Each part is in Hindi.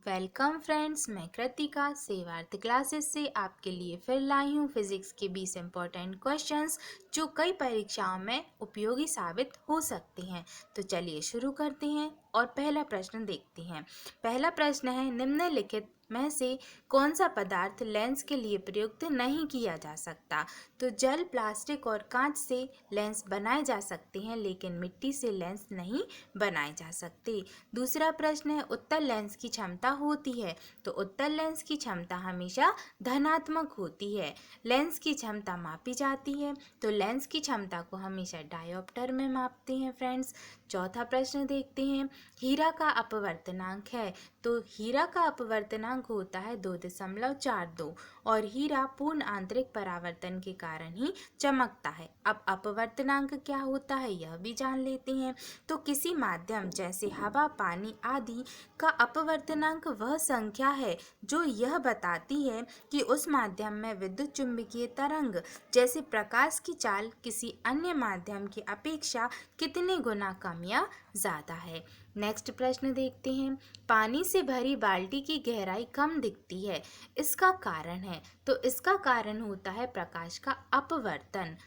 वेलकम फ्रेंड्स, मैं कृतिका सेवार्थ क्लासेस से आपके लिए फिर लाई हूँ फिजिक्स के 20 इम्पोर्टेंट क्वेश्चंस जो कई परीक्षाओं में उपयोगी साबित हो सकते हैं। तो चलिए शुरू करते हैं और पहला प्रश्न देखते हैं। पहला प्रश्न है, निम्नलिखित में से कौन सा पदार्थ लेंस के लिए प्रयुक्त नहीं किया जा सकता? तो जल, प्लास्टिक और कांच से लेंस बनाए जा सकते हैं, लेकिन मिट्टी से लेंस नहीं बनाए जा सकते। दूसरा प्रश्न है, उत्तल लेंस की क्षमता होती है। तो उत्तल लेंस की क्षमता हमेशा धनात्मक होती है। लेंस की क्षमता मापी जाती है, तो लेंस की क्षमता को हमेशा डायोप्टर में मापते हैं फ्रेंड्स। चौथा प्रश्न देखते हैं, हीरा का अपवर्तनांक है। तो हीरा का अपवर्तनांक होता है 2.42 और हीरा पूर्ण आंतरिक परावर्तन के कारण ही चमकता है। अब अपवर्तनांक क्या होता है यह भी जान लेते हैं। तो किसी माध्यम जैसे हवा, पानी आदि का अपवर्तनांक वह संख्या है जो यह बताती है कि उस माध्यम में विद्युत चुंबकीय तरंग जैसे प्रकाश की चाल किसी अन्य माध्यम की अपेक्षा कितने गुना कम या ज़्यादा है। नेक्स्ट प्रश्न देखते हैं, पानी से भरी बाल्टी की गहराई कम दिखती है, इसका कारण है। तो इसका कारण होता है प्रकाश का अपवर्तन।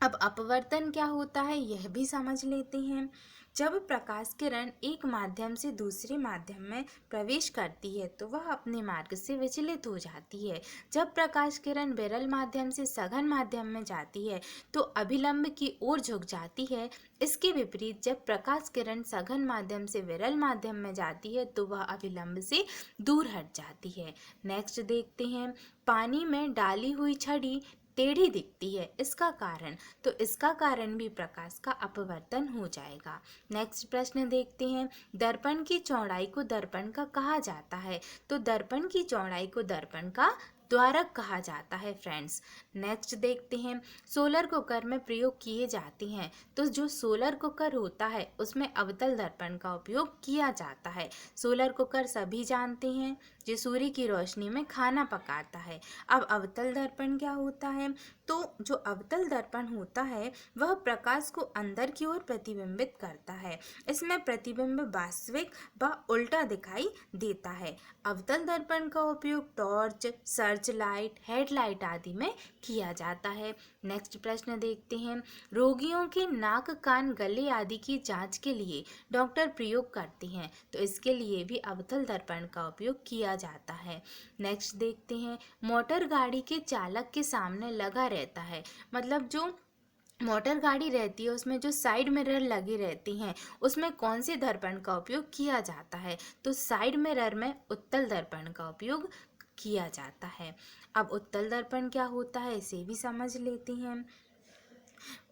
अब अपवर्तन क्या होता है यह भी समझ लेते हैं। जब प्रकाश किरण एक माध्यम से दूसरे माध्यम में प्रवेश करती है तो वह अपने मार्ग से विचलित हो जाती है। जब प्रकाश किरण विरल माध्यम से सघन माध्यम में जाती है तो अभिलंब की ओर झुक जाती है। इसके विपरीत जब प्रकाश किरण सघन माध्यम से विरल माध्यम में जाती है तो वह अभिलंब से दूर हट जाती है। नेक्स्ट देखते हैं, पानी में डाली हुई छड़ी टेढ़ी दिखती है, इसका कारण। तो इसका कारण भी प्रकाश का अपवर्तन हो जाएगा। नेक्स्ट प्रश्न देखते हैं, दर्पण की चौड़ाई को दर्पण का कहा जाता है। तो दर्पण की चौड़ाई को दर्पण का द्वारक कहा जाता है फ्रेंड्स। नेक्स्ट देखते हैं, सोलर कुकर में प्रयोग किए जाते हैं। तो जो सोलर कुकर होता है उसमें अवतल दर्पण का उपयोग किया जाता है। सोलर कुकर सभी जानते हैं जो सूर्य की रोशनी में खाना पकाता है। अब अवतल दर्पण क्या होता है? तो जो अवतल दर्पण होता है वह प्रकाश को अंदर की ओर प्रतिबिंबित करता है। इसमें प्रतिबिंब वास्तविक व उल्टा दिखाई देता है। अवतल दर्पण का उपयोग टॉर्च, सर्च लाइट, हेडलाइट आदि में किया जाता है। नेक्स्ट प्रश्न देखते हैं, रोगियों के नाक, कान, गले आदि की जांच के लिए डॉक्टर प्रयोग करते हैं। तो इसके लिए भी अवतल दर्पण का उपयोग किया जाता है। नेक्स्ट देखते हैं, मोटर गाड़ी के चालक के सामने लगा रहता है। मतलब जो मोटर गाड़ी रहती है उसमें जो साइड मिरर लगे रहती हैं उसमें कौन से दर्पण का उपयोग किया जाता है? तो साइड मिरर में उत्तल दर्पण का उपयोग किया जाता है। अब उत्तल दर्पण क्या होता है इसे भी समझ लेते हैं।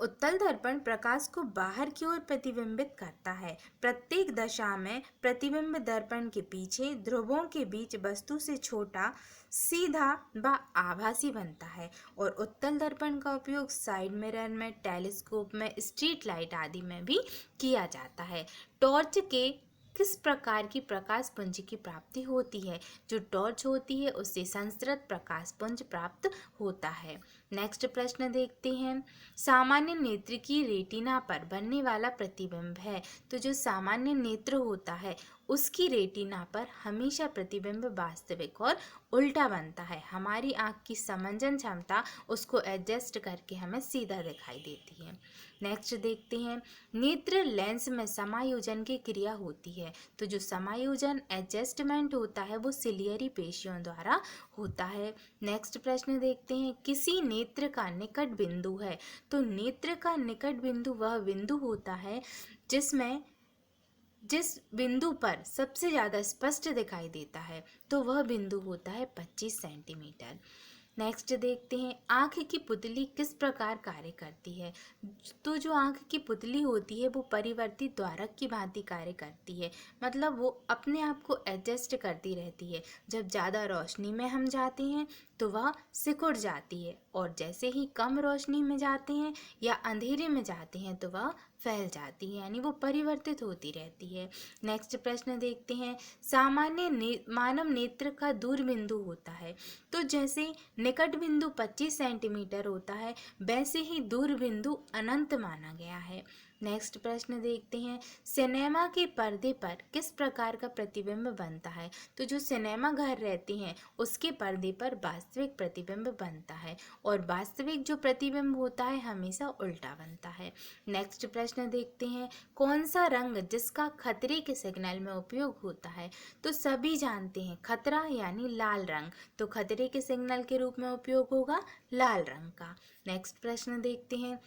उत्तल दर्पण प्रकाश को बाहर की ओर प्रतिबिंबित करता है। प्रत्येक दशा में प्रतिबिंब दर्पण के पीछे ध्रुवों के बीच वस्तु से छोटा, सीधा व आभासी बनता है। और उत्तल दर्पण का उपयोग साइड मिरर में, टेलीस्कोप में, स्ट्रीट लाइट आदि में भी किया जाता है। टॉर्च के किस प्रकार की प्रकाश पुंज की प्राप्ति होती है? जो टॉर्च होती है उससे संसृत प्रकाश पुंज प्राप्त होता है। नेक्स्ट प्रश्न देखते हैं, सामान्य नेत्र की रेटिना पर बनने वाला प्रतिबिंब है। तो जो सामान्य नेत्र होता है उसकी रेटिना पर हमेशा प्रतिबिंब वास्तविक और उल्टा बनता है। हमारी आँख की समंजन क्षमता उसको एडजस्ट करके हमें सीधा दिखाई देती है। नेक्स्ट देखते हैं, नेत्र लेंस में समायोजन की क्रिया होती है। तो जो समायोजन एडजस्टमेंट होता है वो सिलियरी पेशियों द्वारा होता है। नेक्स्ट प्रश्न देखते हैं, किसी नेत्र का निकट बिंदु है। तो नेत्र का निकट बिंदु वह बिंदु होता है जिस बिंदु पर सबसे ज़्यादा स्पष्ट दिखाई देता है। तो वह बिंदु होता है 25 सेंटीमीटर। नेक्स्ट देखते हैं, आँख की पुतली किस प्रकार कार्य करती है। तो जो आँख की पुतली होती है वो परिवर्तित द्वारक की भांति कार्य करती है। मतलब वो अपने आप को एडजस्ट करती रहती है। जब ज़्यादा रोशनी में हम जाते हैं तो वह सिकुड़ जाती है, और जैसे ही कम रोशनी में जाते हैं या अंधेरे में जाते हैं तो वह फैल जाती है, यानी वो परिवर्तित होती रहती है। नेक्स्ट प्रश्न देखते हैं, सामान्य मानव नेत्र का दूर बिंदु होता है। तो जैसे निकट बिंदु 25 सेंटीमीटर होता है वैसे ही दूर बिंदु अनंत माना गया है। नेक्स्ट प्रश्न देखते हैं, सिनेमा के पर्दे पर किस प्रकार का प्रतिबिंब बनता है? तो जो सिनेमा घर रहते हैं उसके पर्दे पर वास्तविक प्रतिबिंब बनता है और वास्तविक जो प्रतिबिंब होता है हमेशा उल्टा बनता है। नेक्स्ट प्रश्न देखते हैं, कौन सा रंग जिसका खतरे के सिग्नल में उपयोग होता है? तो सभी जानते हैं खतरा यानी लाल रंग, तो खतरे के सिग्नल के रूप में उपयोग होगा लाल रंग का। नेक्स्ट प्रश्न देखते हैं,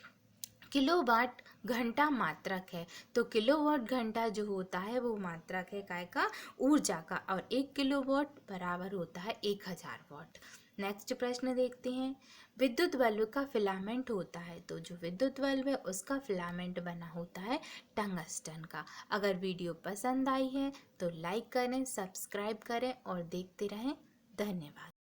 किलोवाट घंटा मात्रक है, तो किलोवाट घंटा जो होता है वो मात्रक है काय का? ऊर्जा का, और 1 किलोवाट बराबर होता है 1000 वाट। नेक्स्ट प्रश्न देखते हैं, विद्युत बल्ब का फिलामेंट होता है, तो जो विद्युत बल्ब है उसका फिलामेंट बना होता है टंगस्टन का। अगर वीडियो पसंद आई है तो लाइक करें, सब्सक्राइब करें और देखते रहें। धन्यवाद।